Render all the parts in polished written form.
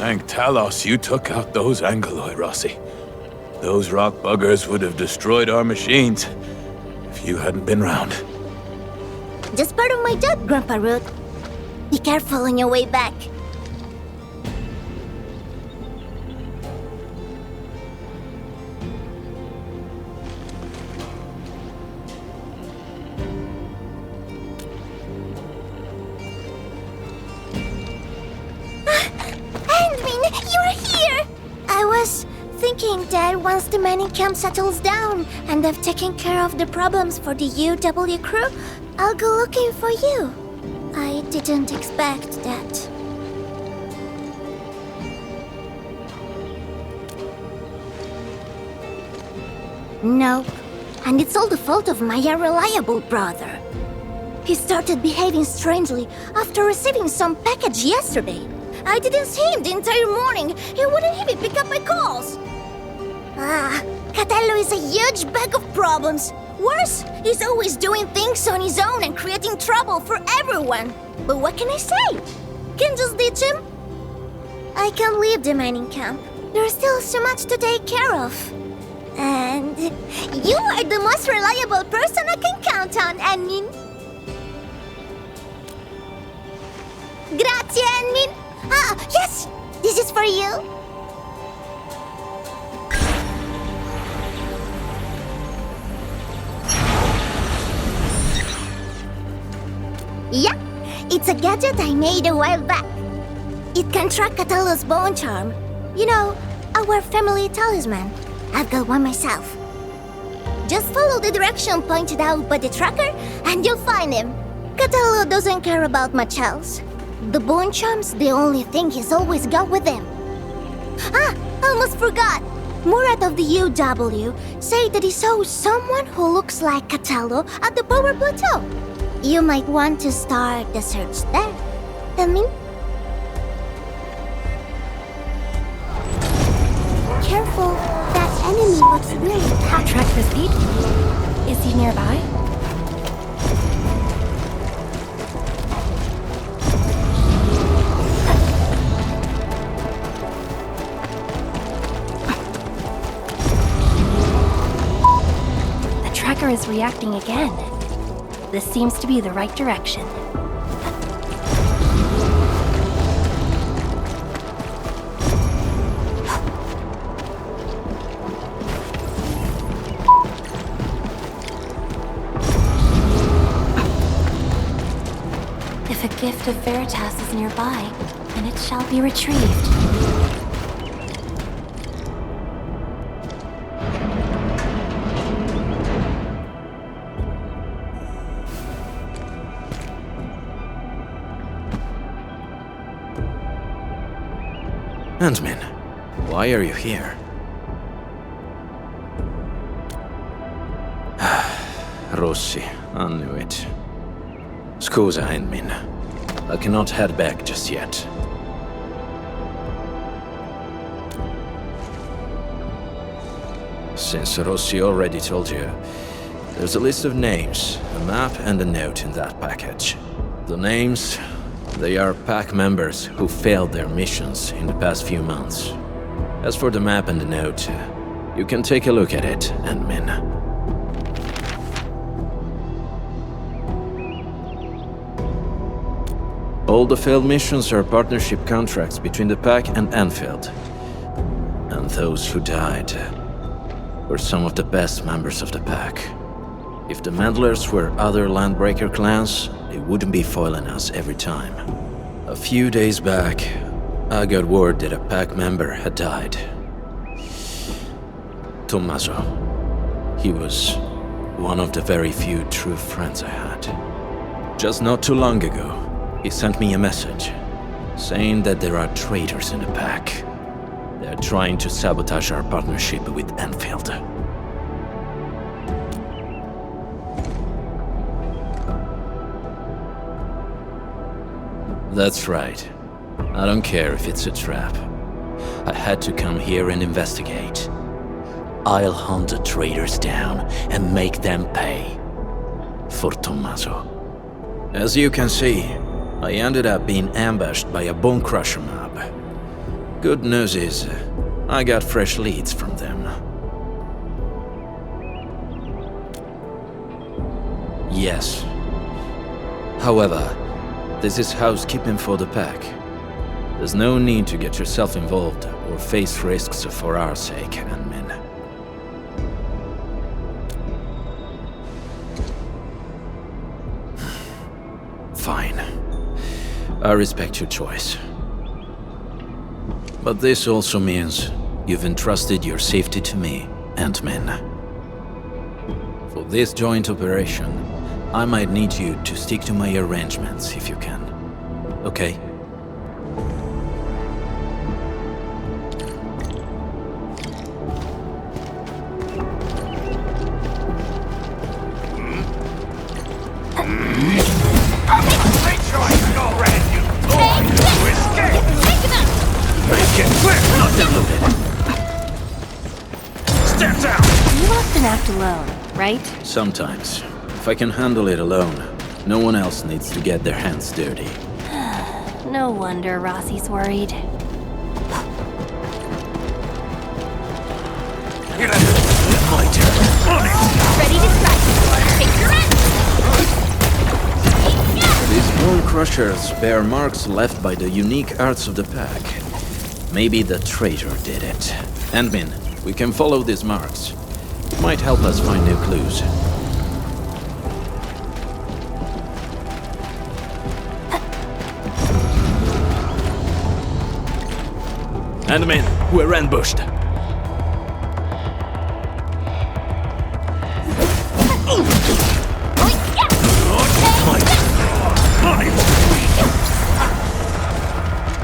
Thank Talos you took out those Angoloi, Rossi. Those rock buggers would have destroyed our machines if you hadn't been round. Just part of my job, Grandpa Root. Be careful on your way back. Thinking that once the mining camp settles down and I've taken care of the problems for the UW crew, I'll go looking for you. I didn't expect that. Nope. And it's all the fault of my unreliable brother. He started behaving strangely after receiving some package yesterday. I didn't see him the entire morning. He wouldn't even pick up my calls. Catello is a huge bag of problems. Worse, he's always doing things on his own and creating trouble for everyone. But what can I say? Can't just ditch him? I can't leave the mining camp. There's still so much to take care of. And you are the most reliable person I can count on, Anmin. Grazie, Anmin. Yes! This is for you. Yeah, it's a gadget I made a while back. It can track Catello's bone charm. You know, our family talisman. I've got one myself. Just follow the direction pointed out by the tracker and you'll find him. Catello doesn't care about much else. The bone charm's the only thing he's always got with him. Almost forgot. Murat of the UW said that he saw someone who looks like Catello at the power plateau. You might want to start the search there. Anmin? Careful, that enemy looks really I'll track this beat. Is he nearby? The tracker is reacting again. This seems to be the right direction. If a gift of Veritas is nearby, then it shall be retrieved. Antmin, why are you here? Rossi, I knew it. Scusa, Antmin. I cannot head back just yet. Since Rossi already told you, there's a list of names, a map and a note in that package. The names, they are pack members who failed their missions in the past few months. As for the map and the note, you can take a look at it, Antmin. All the failed missions are partnership contracts between the pack and Endfield. And those who died were some of the best members of the pack. If the meddlers were other Landbreaker clans, they wouldn't be foiling us every time. A few days back, I got word that a pack member had died. Tommaso. He was one of the very few true friends I had. Just not too long ago, he sent me a message, saying that there are traitors in the pack. They're trying to sabotage our partnership with Endfield. That's right. I don't care if it's a trap. I had to come here and investigate. I'll hunt the traitors down and make them pay. For Tommaso. As you can see, I ended up being ambushed by a bone crusher mob. Good news is, I got fresh leads from them. Yes. However, this is housekeeping for the pack. There's no need to get yourself involved or face risks for our sake, admin. Fine. I respect your choice. But this also means you've entrusted your safety to me, admin. For this joint operation, I might need you to stick to my arrangements if you can. Okay? Right? Sometimes. If I can handle it alone, no one else needs to get their hands dirty. No wonder Rossi's worried. My turn. Ready to strike. Take your end. These bone crushers bear marks left by the unique arts of the pack. Maybe the traitor did it. Admin, we can follow these marks. Might help us find new clues. Admin, we're ambushed.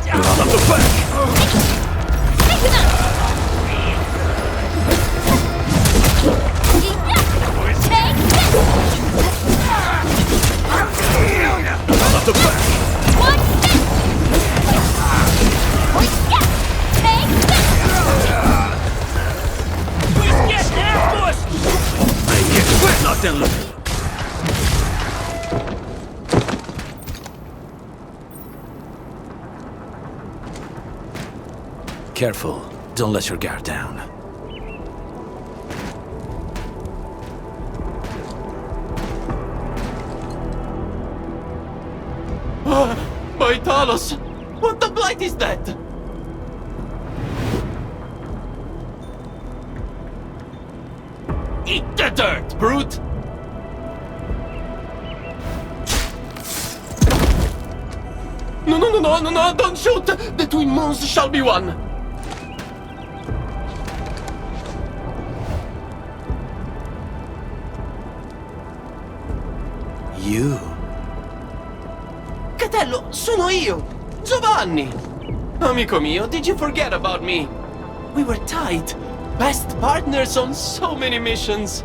Out of the back! Careful, don't let your guard down. My Talos! What the blight is that? Eat the dirt, brute! No, don't shoot! The twin moons shall be one! You? Catello, sono io! Giovanni! Amico mio, did you forget about me? We were tight. Best partners on so many missions.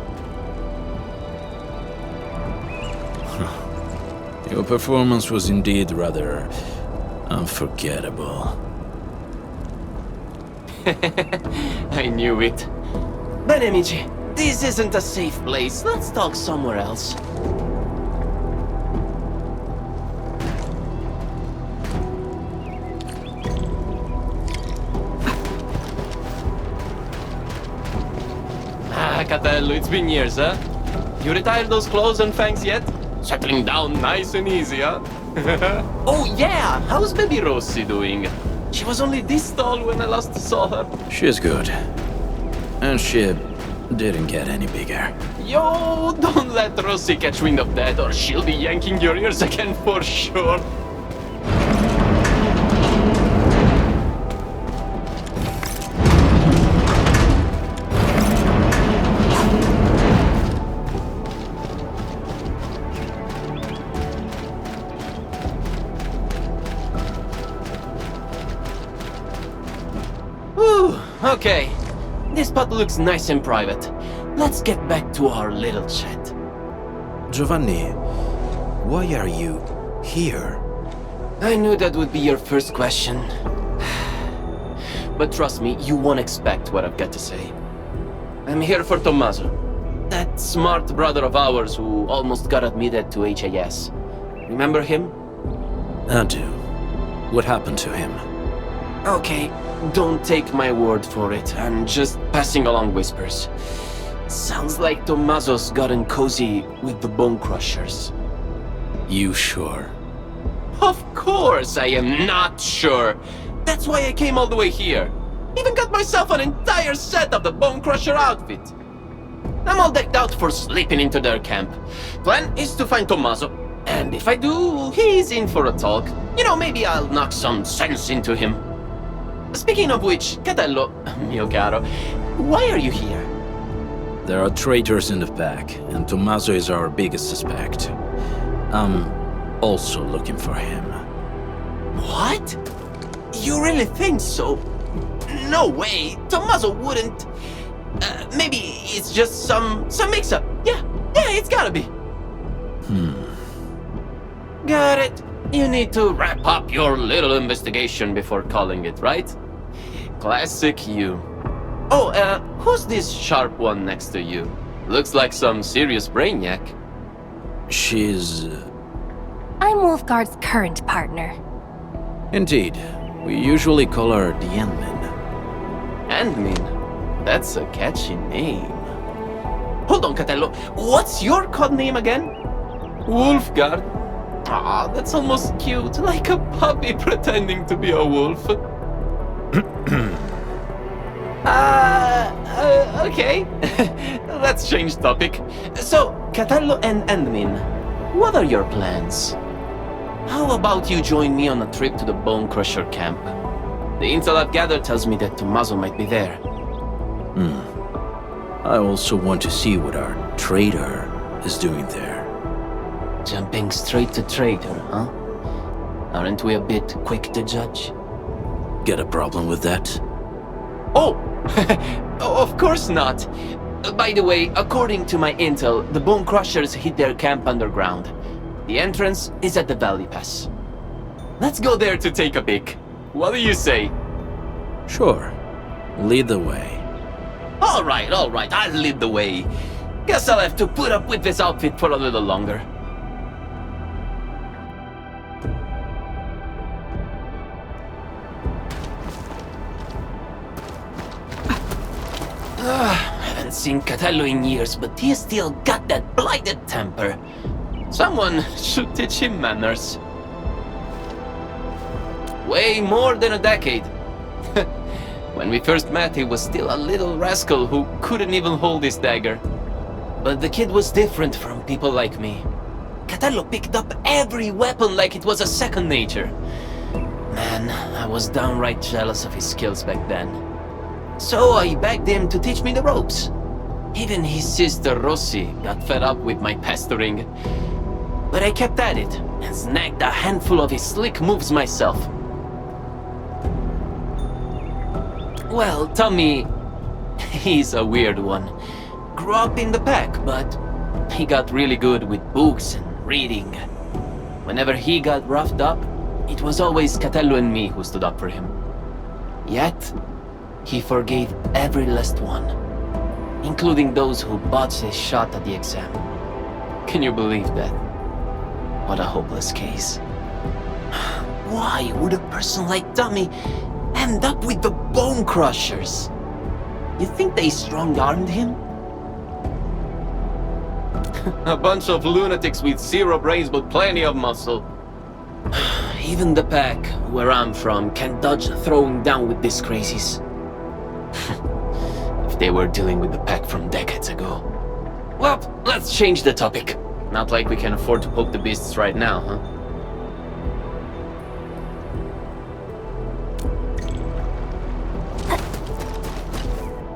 Your performance was indeed rather unforgettable. I knew it. Bene, amici, this isn't a safe place. Let's talk somewhere else. Catello, it's been years, huh? You retired those clothes and fangs yet? Settling down nice and easy, huh? Oh yeah, how's baby Rossi doing? She was only this tall when I last saw her. She's good. And she didn't get any bigger. Yo, don't let Rossi catch wind of that or she'll be yanking your ears again for sure. Okay, this spot looks nice and private. Let's get back to our little chat. Giovanni, why are you here? I knew that would be your first question. But trust me, you won't expect what I've got to say. I'm here for Tommaso, that smart brother of ours who almost got admitted to HAS. Remember him? I do. What happened to him? Okay, don't take my word for it. I'm just passing along whispers. Sounds like Tommaso's gotten cozy with the Bone Crushers. You sure? Of course I am not sure. That's why I came all the way here. Even got myself an entire set of the Bone Crusher outfit. I'm all decked out for slipping into their camp. Plan is to find Tommaso. And if I do, he's in for a talk. You know, maybe I'll knock some sense into him. Speaking of which, Catello, mio caro, why are you here? There are traitors in the pack, and Tommaso is our biggest suspect. I'm also looking for him. What? You really think so? No way, Tommaso wouldn't... maybe it's just some mix-up. Yeah, it's gotta be. Got it. You need to wrap up your little investigation before calling it, right? Classic you. Oh, who's this sharp one next to you? Looks like some serious brainiac. She's... I'm Wulfgard's current partner. Indeed. We usually call her the Endmin. Endmin? That's a catchy name. Hold on, Catello. What's your code name again? Wulfgard? Ah, that's almost cute, like a puppy pretending to be a wolf. Okay. Let's change topic. So, Catello and Endmin, what are your plans? How about you join me on a trip to the Bone Crusher camp? The intel I've gathered tells me that Tommaso might be there. I also want to see what our traitor is doing there. Jumping straight to traitor, huh? Aren't we a bit quick to judge? Get a problem with that? Oh! Of course not! By the way, according to my intel, the Bone Crushers hid their camp underground. The entrance is at the Valley Pass. Let's go there to take a peek. What do you say? Sure. Lead the way. Alright, I'll lead the way. Guess I'll have to put up with this outfit for a little longer. Haven't seen Catello in years, but he still got that blighted temper. Someone should teach him manners. Way more than a decade. When we first met, he was still a little rascal who couldn't even hold his dagger. But the kid was different from people like me. Catello picked up every weapon like it was a second nature. Man, I was downright jealous of his skills back then. So I begged him to teach me the ropes. Even his sister Rossi got fed up with my pestering. But I kept at it and snagged a handful of his slick moves myself. Well, Tommy, he's a weird one. Grew up in the pack, but he got really good with books and reading. Whenever he got roughed up, it was always Catello and me who stood up for him. Yet, he forgave every last one, including those who botched his shot at the exam. Can you believe that? What a hopeless case. Why would a person like Tommy end up with the Bone Crushers? You think they strong-armed him? A bunch of lunatics with zero brains but plenty of muscle. Even the pack, where I'm from, can't dodge throwing down with these crazies. If they were dealing with the pack from decades ago. Well, let's change the topic. Not like we can afford to poke the beasts right now, huh?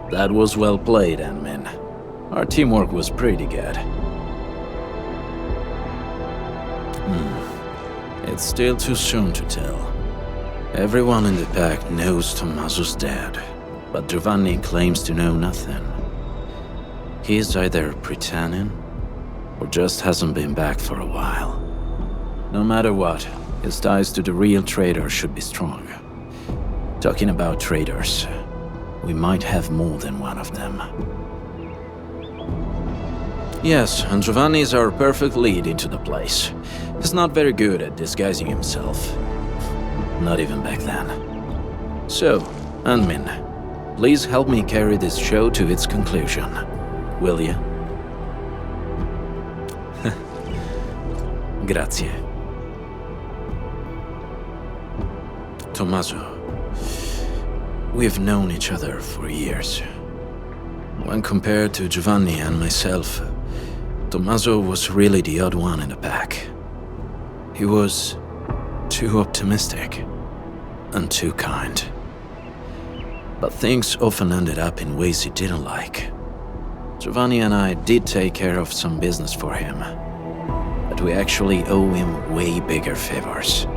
That was well played, Endmin. Our teamwork was pretty good. It's still too soon to tell. Everyone in the pack knows Tommaso's dead, but Giovanni claims to know nothing. He's either pretending, or just hasn't been back for a while. No matter what, his ties to the real traitor should be strong. Talking about traitors, we might have more than one of them. Yes, and Giovanni is our perfect lead into the place. He's not very good at disguising himself. Not even back then. So, Anmin, please help me carry this show to its conclusion, will you? Grazie. Tommaso, we've known each other for years. When compared to Giovanni and myself, Tommaso was really the odd one in the pack. He was too optimistic and too kind. But things often ended up in ways he didn't like. Giovanni and I did take care of some business for him, but we actually owe him way bigger favors.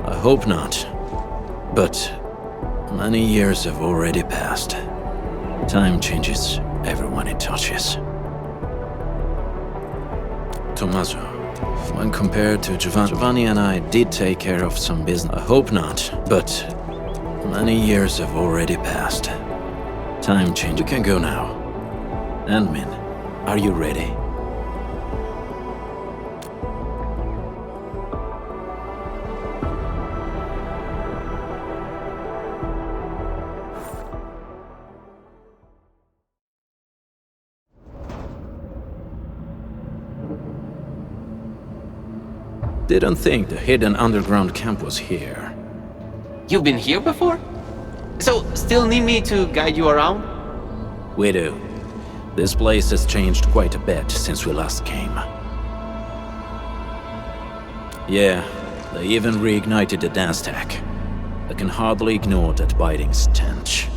I hope not, but many years have already passed. Time changes everyone it touches. Tommaso, when compared to Giovanni and I did take care of some business. I hope not, but many years have already passed. Time change. We can go now. Anmin, are you ready? Didn't think the hidden underground camp was here. You've been here before? So, still need me to guide you around? We do. This place has changed quite a bit since we last came. Yeah, they even reignited the dance tech. I can hardly ignore that biting stench.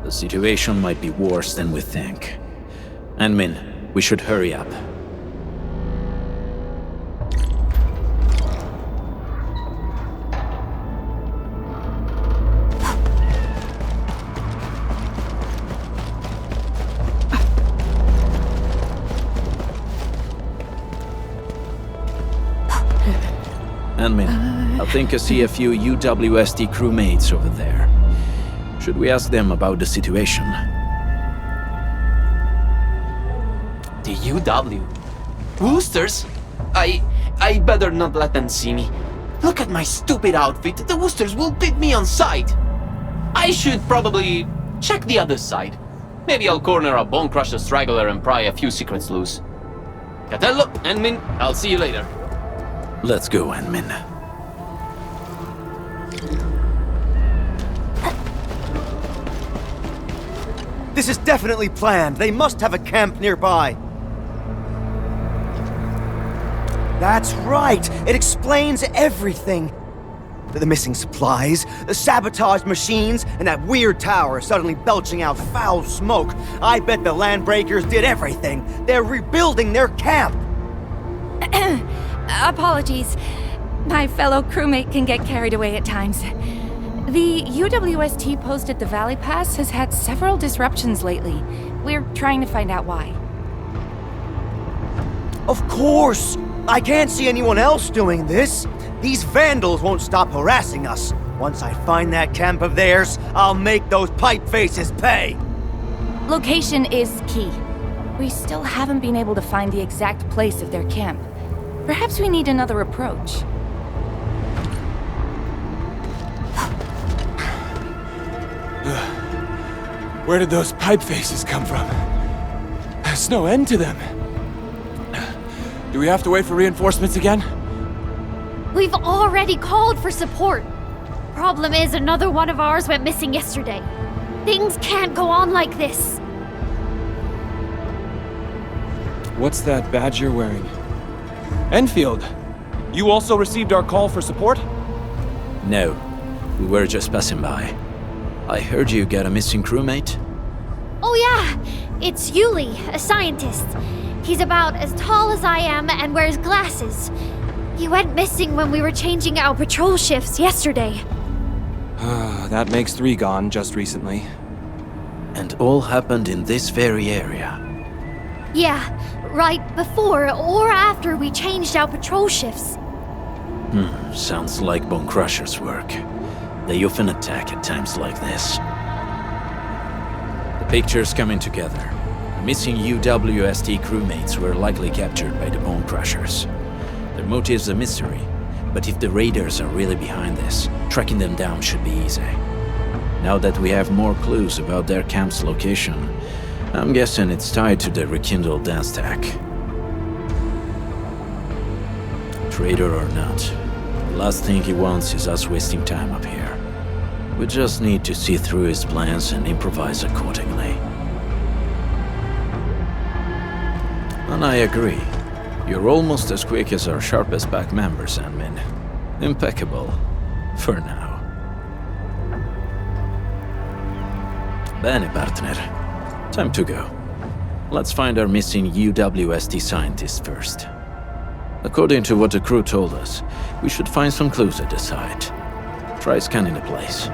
The situation might be worse than we think. Anmin, we should hurry up. Anmin, I think I see a few UWST crewmates over there. Should we ask them about the situation? The UW? Woosters? I better not let them see me. Look at my stupid outfit. The Woosters will beat me on sight. I should probably check the other side. Maybe I'll corner a bone crusher straggler and pry a few secrets loose. Catello, Anmin, I'll see you later. Let's go, Anmin. This is definitely planned. They must have a camp nearby. That's right. It explains everything. The missing supplies, the sabotaged machines, and that weird tower suddenly belching out foul smoke. I bet the Landbreakers did everything. They're rebuilding their camp. Apologies. My fellow crewmate can get carried away at times. The UWST post at the Valley Pass has had several disruptions lately. We're trying to find out why. Of course! I can't see anyone else doing this. These vandals won't stop harassing us. Once I find that camp of theirs, I'll make those pipe faces pay. Location is key. We still haven't been able to find the exact place of their camp. Perhaps we need another approach. Where did those pipe faces come from? There's no end to them. Do we have to wait for reinforcements again? We've already called for support. Problem is, another one of ours went missing yesterday. Things can't go on like this. What's that badge you're wearing? Enfield, you also received our call for support? No, we were just passing by. I heard you got a missing crewmate? Oh yeah, it's Yuli, a scientist. He's about as tall as I am and wears glasses. He went missing when we were changing our patrol shifts yesterday. That makes 3 gone just recently. And all happened in this very area. Yeah, right before or after we changed our patrol shifts. Sounds like Bone Crusher's work. They often attack at times like this. The picture's coming together. The missing UWST crewmates were likely captured by the Bone Crushers. Their motive's a mystery, But if the raiders are really behind this, tracking them down should be easy. Now that we have more clues about their camp's location, I'm guessing it's tied to the rekindled dance tag. Traitor or not, the last thing he wants is us wasting time up here. We just need to see through his plans and improvise accordingly. And I agree. You're almost as quick as our sharpest pack members, admin. Impeccable. For now. Bene, partner. Time to go. Let's find our missing UWST scientist first. According to what the crew told us, we should find some clues at the site. Try scanning the place.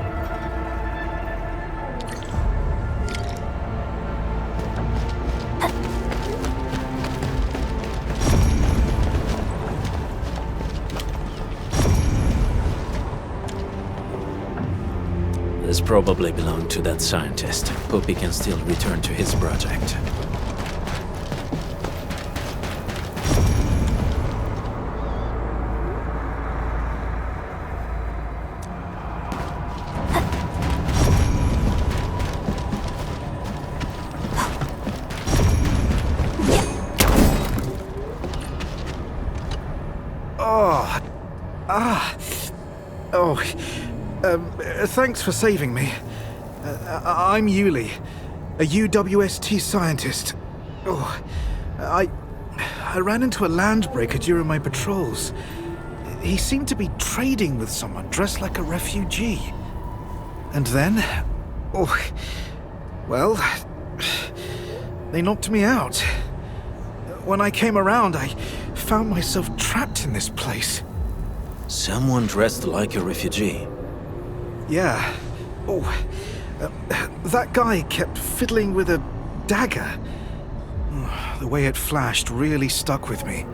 This probably belonged to that scientist. Hope he can still return to his project. Thanks for saving me. I'm Yuli, a UWST scientist. I ran into a landbreaker during my patrols. He seemed to be trading with someone dressed like a refugee. And then, well, they knocked me out. When I came around, I found myself trapped in this place. Someone dressed like a refugee? Yeah. That guy kept fiddling with a dagger. The way it flashed really stuck with me.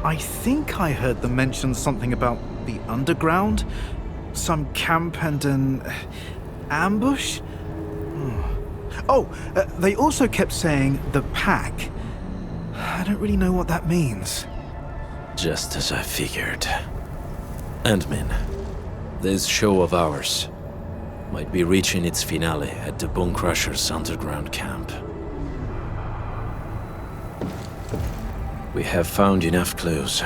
I think I heard them mention something about the underground, some camp and an ambush. They also kept saying the pack. I don't really know what that means. Just as I figured. Admin, this show of ours might be reaching its finale at the Bone Crusher's underground camp. We have found enough clues.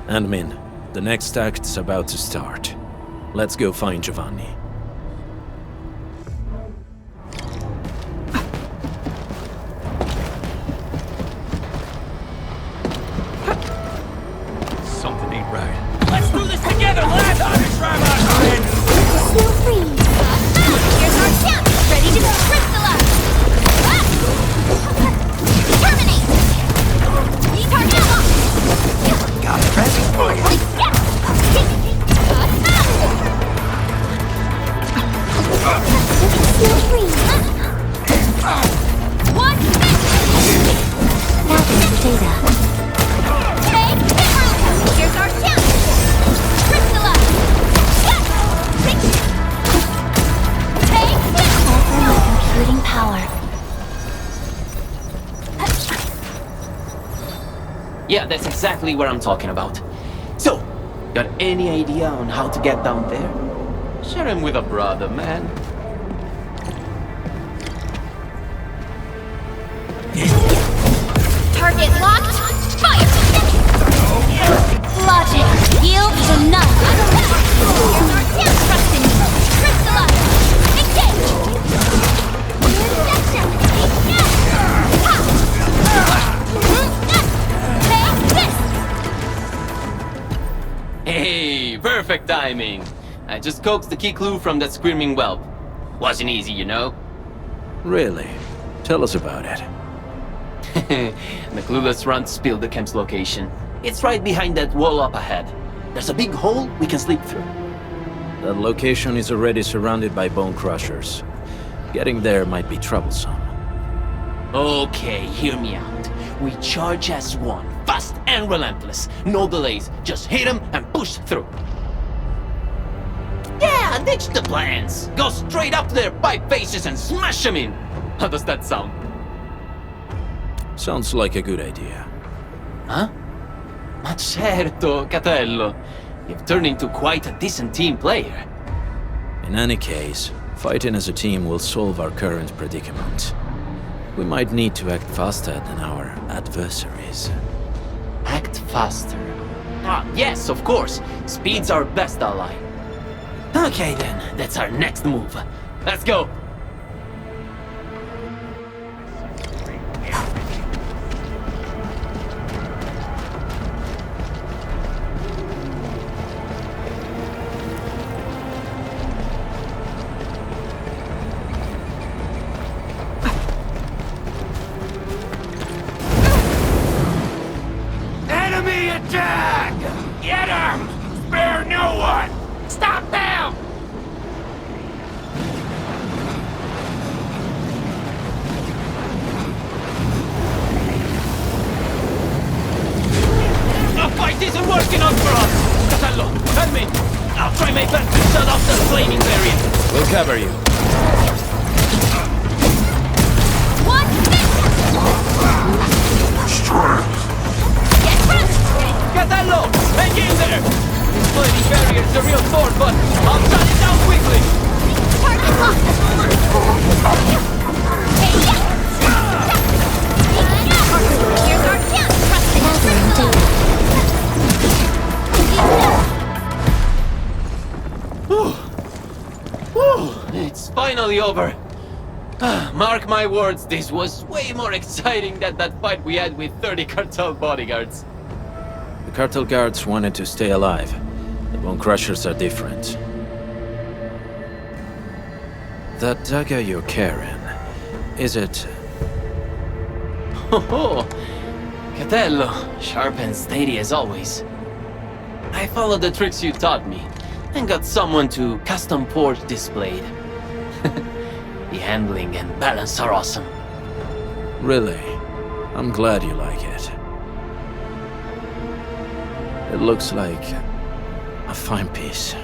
Admin, the next act's about to start. Let's go find Giovanni. Something ain't right. Let's do this together, lads! Feel free. Here's our chance! Ready to crystallize! Terminate! Target lock! Got a present for you. Feel free. What? That's data. Take it! Here's our chance! Crystallize! Take it! Over my computing power. Yeah, that's exactly what I'm talking about. So, got any idea on how to get down there? Share him with a brother, man. Target locked. Fire! Logic yields to none. Here's our chance! Trust in me. Crystallize! Engage! Deception! Take this! Hey, perfect timing. I just coaxed the key clue from that screaming whelp. Wasn't easy, you know? Really? Tell us about it. The clueless runt spilled the camp's location. It's right behind that wall up ahead. There's a big hole we can slip through. That location is already surrounded by bone crushers. Getting there might be troublesome. Okay, hear me out. We charge as one, fast and relentless. No delays, just hit him and push through. Yeah, ditch the plans. Go straight up to their pipe faces and smash them in. How does that sound? Sounds like a good idea. Huh? Ma certo, Catello. You've turned into quite a decent team player. In any case, fighting as a team will solve our current predicament. We might need to act faster than our adversaries. Act faster. Ah, yes, of course. Speed's our best ally. Okay then, that's our next move. Let's go! Enemy attack! Get him! Spare no one! Stop them! The fight isn't working out for us! Catello, help me! I'll try my best to shut off the flaming variant. We'll cover you. What? Catello, hang in there! This flaming barrier's a real sword, but I'll shut it down quickly! Here's our chance! It's finally over. Mark my words, this was way more exciting than that fight we had with 30 cartel bodyguards. The cartel guards wanted to stay alive. The Bone Crushers are different. That dagger you're carrying, is it... Oh, Catello, sharp and steady as always. I followed the tricks you taught me, and got someone to custom port displayed. The handling and balance are awesome. Really? I'm glad you like it. It looks like a fine piece.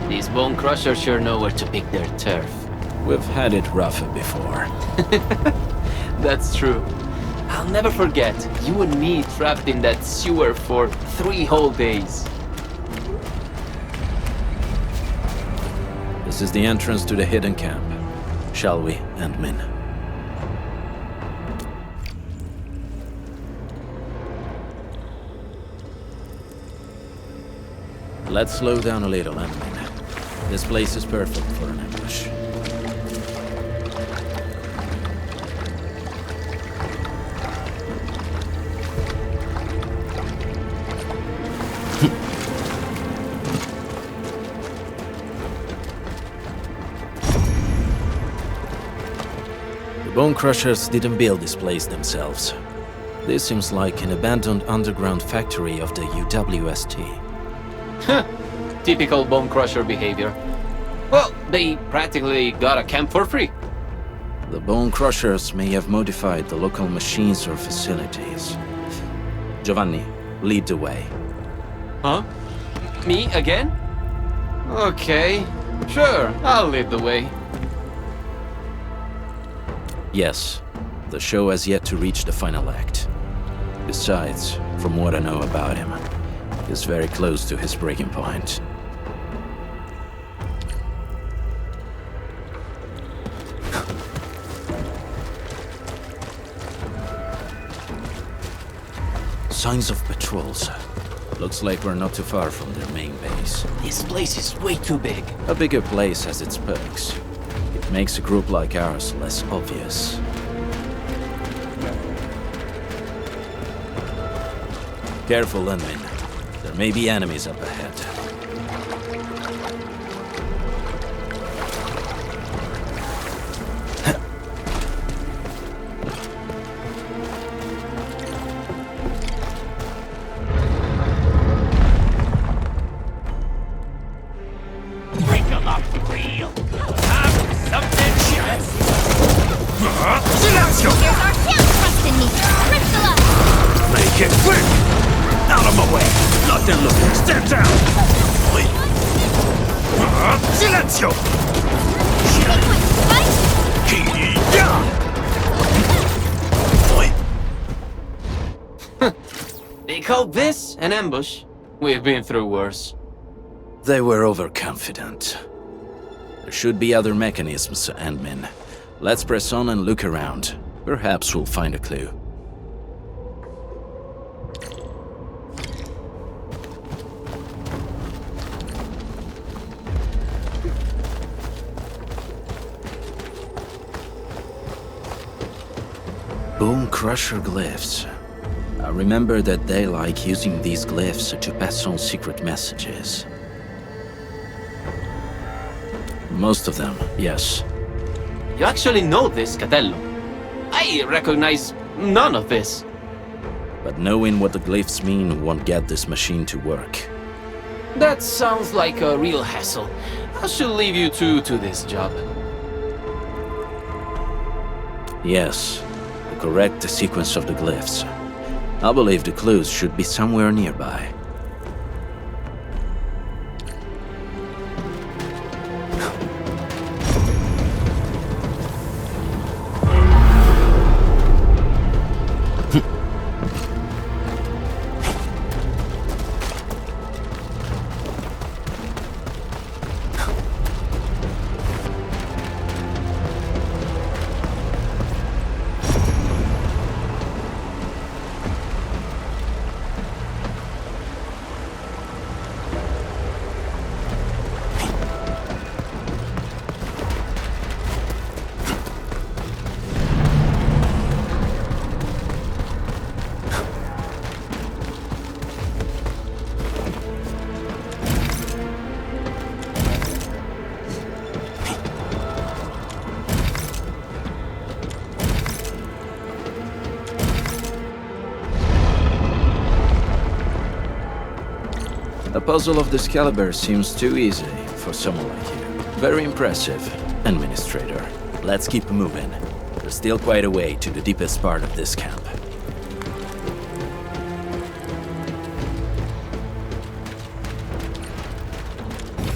These bone crushers sure know where to pick their turf. We've had it rougher before. That's true. I'll never forget you and me trapped in that sewer for 3 whole days. This is the entrance to the hidden camp. Shall we, Endmin? Let's slow down a little, Endmin. This place is perfect for an ambush. The Bone Crushers didn't build this place themselves. This seems like an abandoned underground factory of the UWST. Typical bone crusher behavior. Well, they practically got a camp for free. The Bone Crushers may have modified the local machines or facilities. Giovanni, lead the way. Huh? Me again? Okay, sure, I'll lead the way. Yes, the show has yet to reach the final act. Besides, from what I know about him, he's very close to his breaking point. Signs of patrols. Looks like we're not too far from their main base. This place is way too big. A bigger place has its perks. It makes a group like ours less obvious. Careful, Lenmin. There may be enemies up ahead. Get quick! Out of my way! Nothing looking! Stand down! Silenzio! Ki-ya! call this an ambush? We've been through worse. They were overconfident. There should be other mechanisms, Endmin. Let's press on and look around. Perhaps we'll find a clue. Bone Crusher glyphs. I remember that they like using these glyphs to pass on secret messages. Most of them, yes. You actually know this, Catello. I recognize none of this. But knowing what the glyphs mean won't get this machine to work. That sounds like a real hassle. I should leave you two to this job. Yes, the correct sequence of the glyphs. I believe the clues should be somewhere nearby. The puzzle of this caliber seems too easy for someone like you. Very impressive, Administrator. Let's keep moving. There's still quite a way to the deepest part of this camp.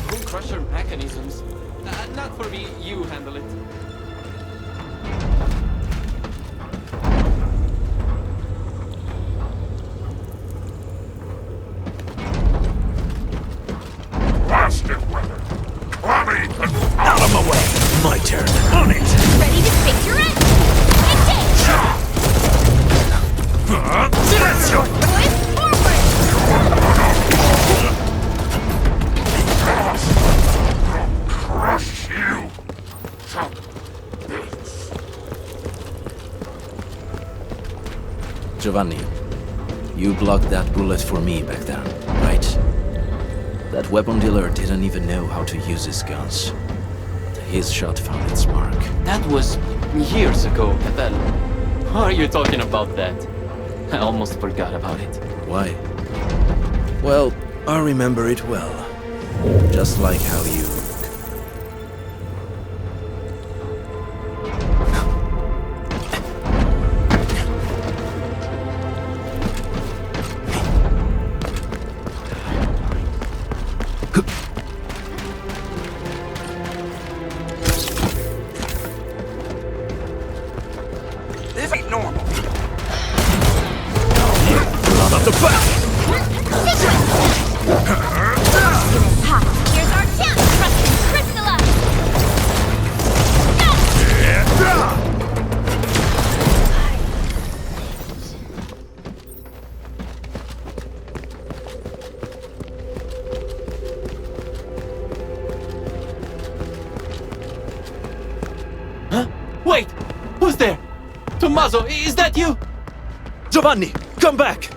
Bone Crusher mechanisms. Not for me, you handle it. Out of my way! My turn. On it! Ready to face your end! Engage! That's your... Boys, forward! Crush you! Giovanni, you blocked that bullet for me back then, right? That weapon dealer didn't even know how to use his guns. His shot found its mark. That was years ago, Catello. Why are you talking about that? I almost forgot about it. Why? Well, I remember it well. Just like how you... This ain't normal. Blood up the back! Ha! Here's our chance! Trust and crystallize! Huh? Wait! Who's there? Tommaso, is that you? Giovanni, come back!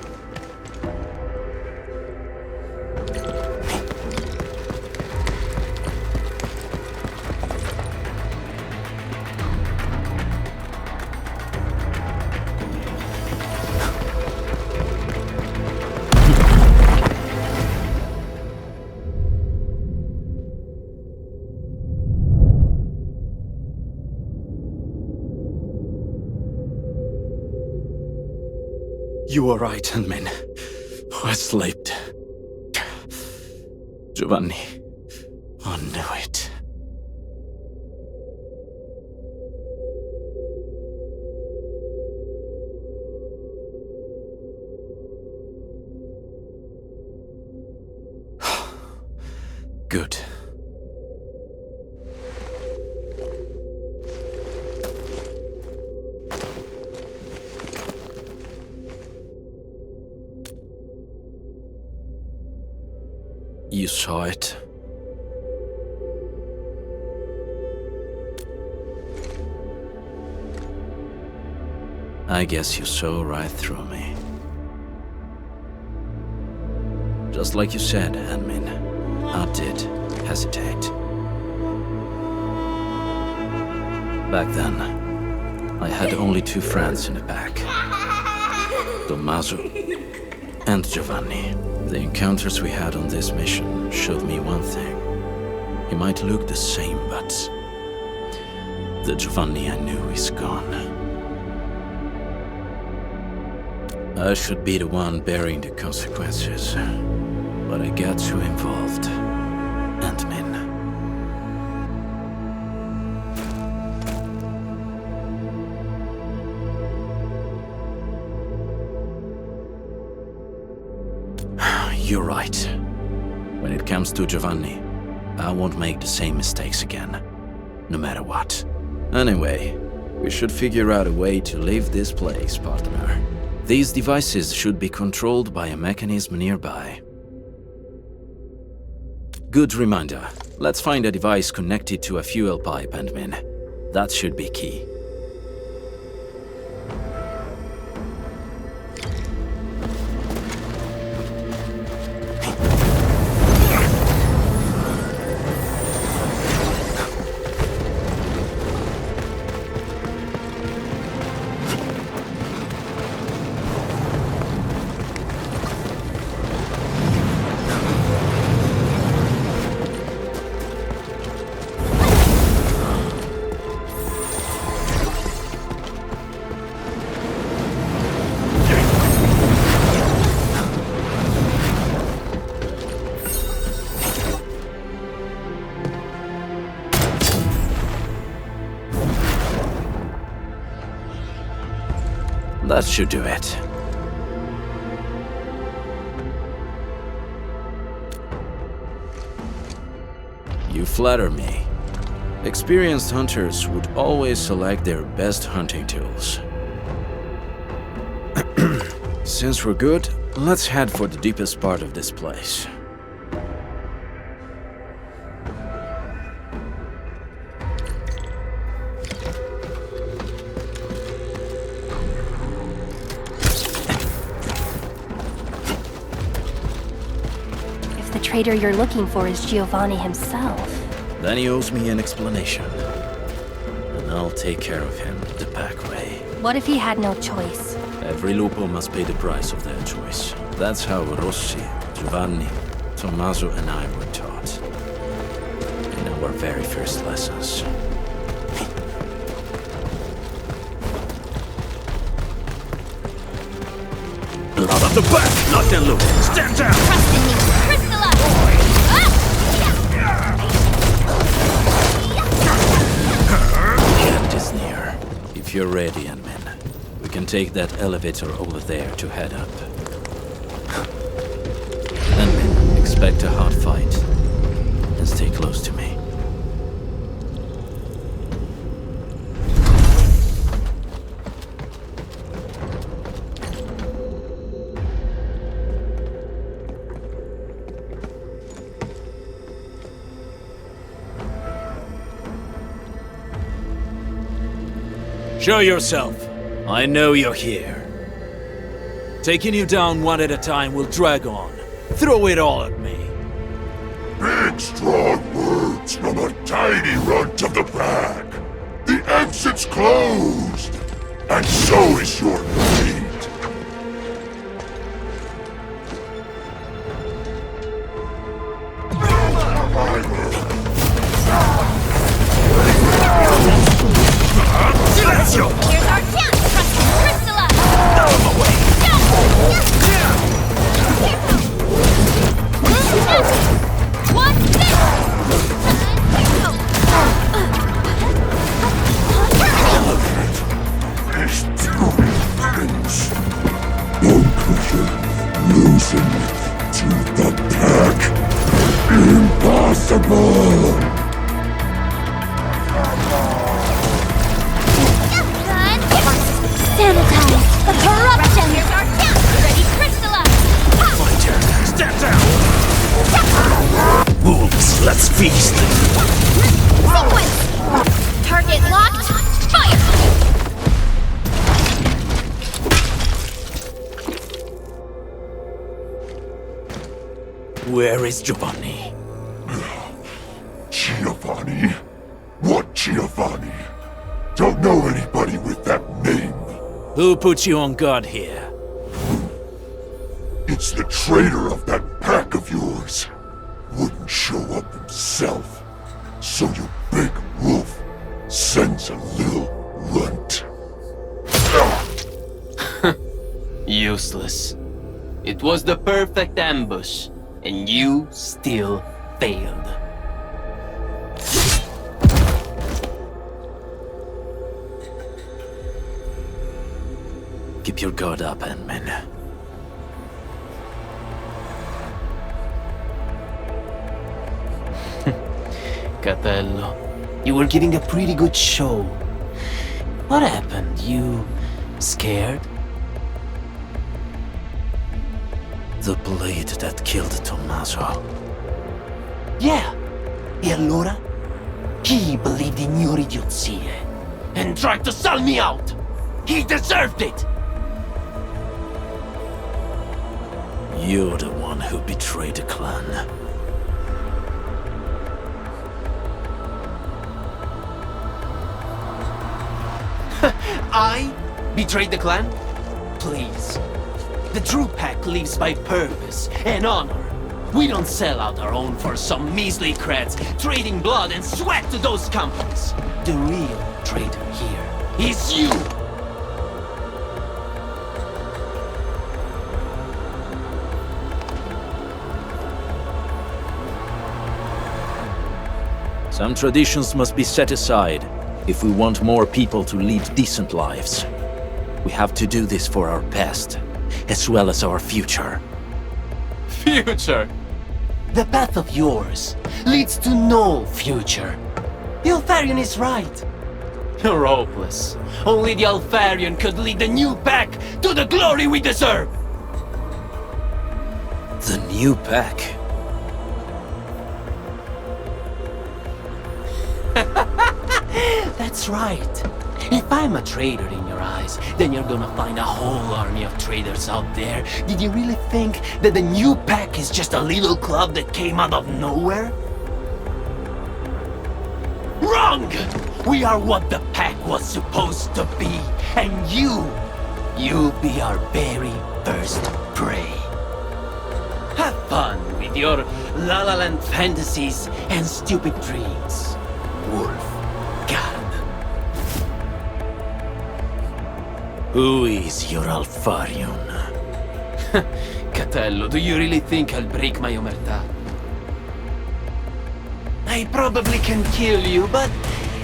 You were right, Endmin. I slept. Giovanni, I knew it. Good. You saw it? I guess you saw right through me. Just like you said, admin, I did hesitate. Back then, I had only 2 friends in the pack. Tommaso and Giovanni. The encounters we had on this mission showed me one thing. He might look the same, but the Giovanni I knew is gone. I should be the one bearing the consequences, but I got too involved. Admin. You're right. When it comes to Giovanni, I won't make the same mistakes again, no matter what. Anyway, we should figure out a way to leave this place, partner. These devices should be controlled by a mechanism nearby. Good reminder. Let's find a device connected to a fuel pipe, admin. That should be key. That should do it. You flatter me. Experienced hunters would always select their best hunting tools. Since we're good, let's head for the deepest part of this place. The traitor you're looking for is Giovanni himself. Then he owes me an explanation. And I'll take care of him the back way. What if he had no choice? Every lupo must pay the price of their choice. That's how Rossi, Giovanni, Tommaso and I were taught. In our very first lessons. Blood at the back, not the loop. Stand down! Trust in me. Crystallize! The end is near. If you're ready, admin, we can take that elevator over there to head up. Admin, expect a hard fight. And stay close to me. Show yourself. I know you're here. Taking you down one at a time will drag on. Throw it all at me. Big, strong words from a tiny runt of the pack. The exit's closed, and so is your fate. Here's our chance! Trust in crystallize! Out of my way! What's this? There's too many things. Sanitize the corruption! Here's our count! Ready, crystallize! My turn. Stand down! Wolves, let's feast! Sequence! Target locked! Fire! Where is Giovanni? Giovanni? What Giovanni? Don't know anybody with that name. Who put you on guard here? It's the traitor of that pack of yours. Wouldn't show up himself. So your big wolf sends a little runt. Useless. It was the perfect ambush, and you still failed. Keep your guard up, Ant-Man. Catello, you were giving a pretty good show. What happened? You scared? The blade that killed Tommaso. Yeah. E allora? He believed in your idiozie and tried to sell me out. He deserved it. You're the one who betrayed the clan. I betrayed the clan? Please. The true pack lives by purpose and honor. We don't sell out our own for some measly creds, trading blood and sweat to those companies. The real traitor here is you! Some traditions must be set aside if we want more people to lead decent lives. We have to do this for our past, as well as our future. Future? The path of yours leads to no future. The Alfarian is right. You're hopeless. Only the Alfarian could lead the new pack to the glory we deserve! The new pack? That's right. If I'm a traitor in your eyes, then you're gonna find a whole army of traitors out there. Did you really think that the new pack is just a little club that came out of nowhere? Wrong! We are what the pack was supposed to be, and you'll be our very first prey. Have fun with your La La Land fantasies and stupid dreams, Wulfgarda. Who is your Alfarian? Catello, do you really think I'll break my omertà? I probably can kill you, but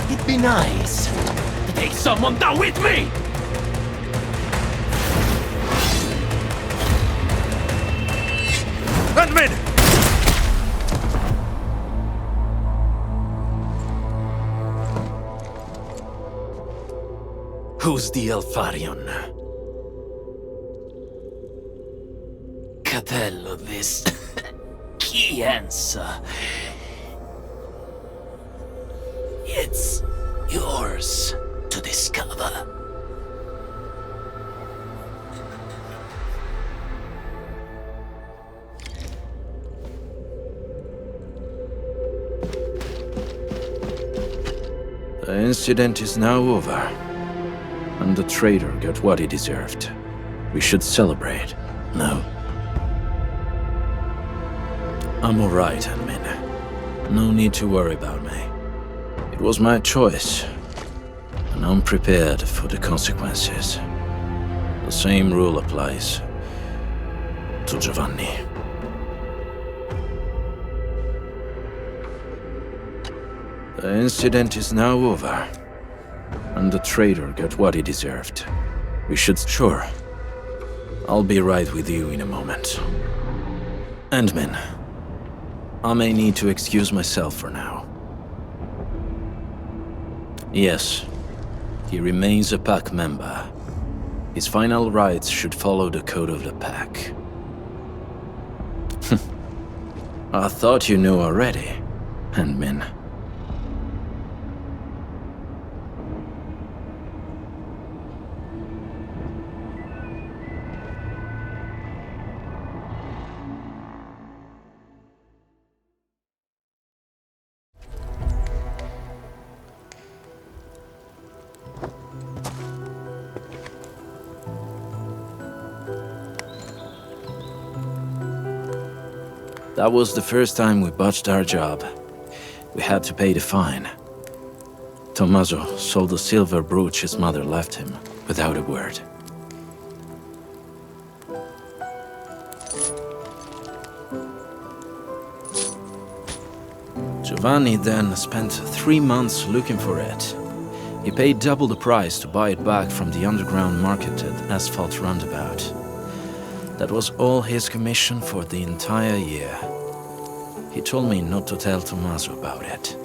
it'd be nice to take someone down with me! Ant-Man! Who's the Alfarian? Catello, this key answer. It's yours to discover. The incident is now over, and the traitor got what he deserved. We should celebrate. No? I'm alright, Ant-Man. No need to worry about me. It was my choice, and I'm prepared for the consequences. The same rule applies to Giovanni. The incident is now over, and the traitor got what he deserved. We should... Sure. I'll be right with you in a moment. Ant-Man, I may need to excuse myself for now. Yes, he remains a pack member, His final rites should follow the code of the pack. I thought you knew already, Handmin. That was the first time we botched our job. We had to pay the fine. Tommaso sold the silver brooch his mother left him, without a word. Giovanni then spent 3 months looking for it. He paid double the price to buy it back from the underground marketed asphalt roundabout. That was all his commission for the entire year. He told me not to tell Tommaso about it.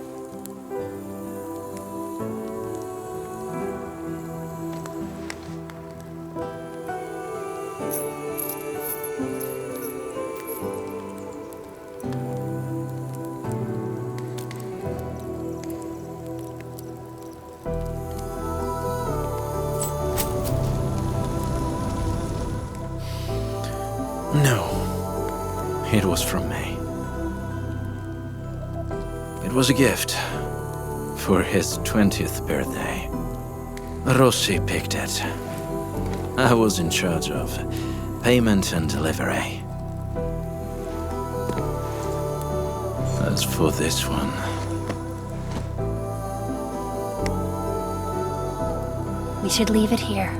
No, it was from me. It was a gift for his 20th birthday. Rossi picked it. I was in charge of payment and delivery. As for this one... We should leave it here.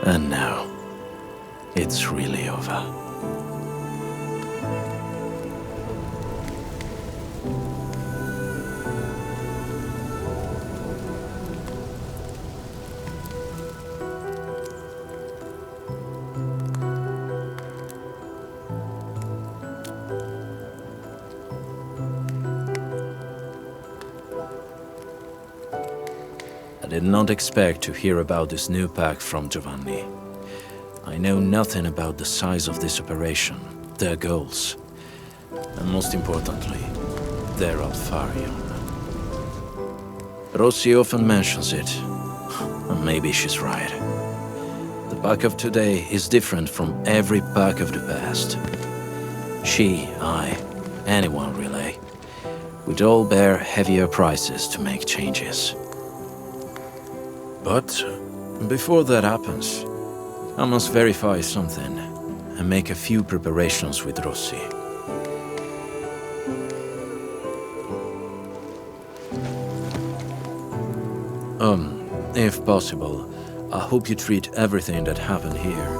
And now, it's really over. I did not expect to hear about this new pack from Giovanni. I know nothing about the size of this operation, their goals, and most importantly, their Alfarion. Rossi often mentions it, and maybe she's right. The pack of today is different from every pack of the past. She, I, anyone really, would all bear heavier prices to make changes. But before that happens, I must verify something and make a few preparations with Rossi. If possible, I hope you treat everything that happened here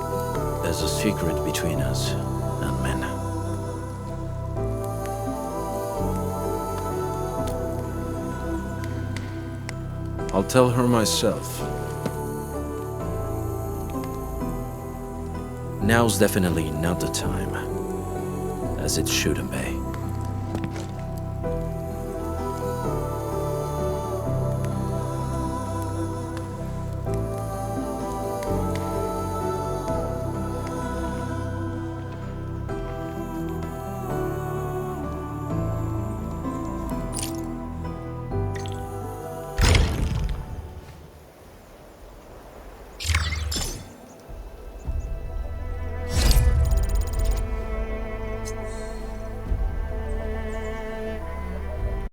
as a secret between us and men. I'll tell her myself. Now's definitely not the time, as it shouldn't be.